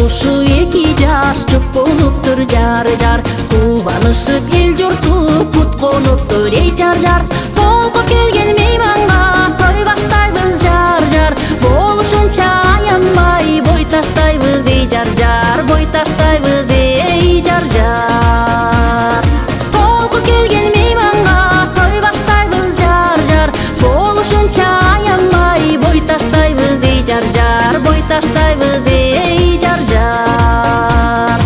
ушу эки жаш жок болуптур жар жар. Кубанышып эл журту кут конуптур эй жар жар. Толкуп келген мейманга той баштайбыз жар жар. Болушунча аянбай бой таштайбыз эй жар жар. Бой таштайбыз эй жар жар. Толкуп келген мейманга той баштайбыз жар жар. Болушунча аянбай бой таштайбыз эй жар жар. Бой таштайбыз эй жар жар.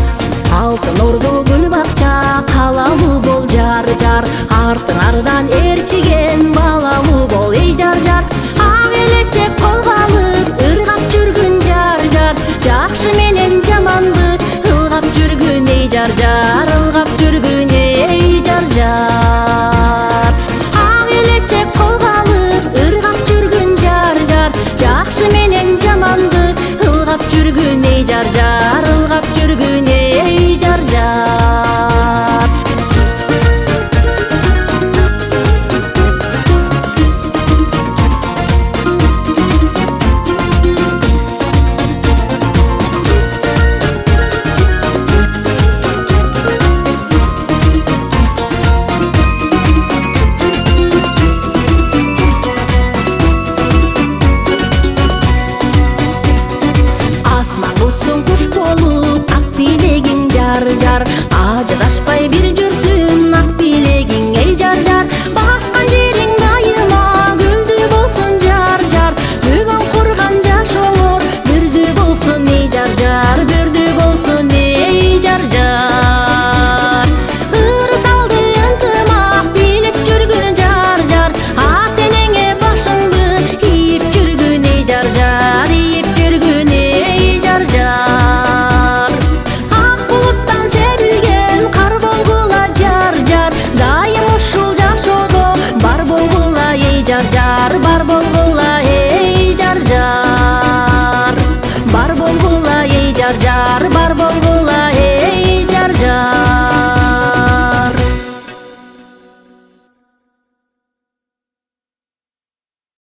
Алтын Ордо гүл бакча калалуу бол жар жар. Артыңардан ээрчиген балалуу бол эй жар жар. Ак элечек колго алып ыргап жүргүн жар жар. Жакшы менен жаманды ылгап жүргүн эй жар жар. Ылгап жүргүн эй жар жар. Ак элечек колго алып ыргап жүргүн жар жар. Жакшы менен жаманды ылгап жүргүн эй жар жар. Ылгап жүргүн эй жар жар. Асман утсун куш болуп ак тилегиң жар жар. Ажырашпай бир жүрсүн ак тилегиң эй жар жар. Баскан жериң дайыма гүлдүү болсун жар жар. Бүгүн курган жашооңор бүрдүү болсун эй жар жар. Бүрдүү болсун эй жар жар. Ырыс алды ынтымак бийлеп жүргүн жар жар. Ат энеңе башыңды ийип жүргүн эй жар жар. Ийип жүргүн эй жар жар. Ак булуттан себилген кар болгула жар жар. Дайым ушул жашоодо бар болгула эй жар жар. Бар болгула эй жар жар. Бар болгула эй жар жар. Бар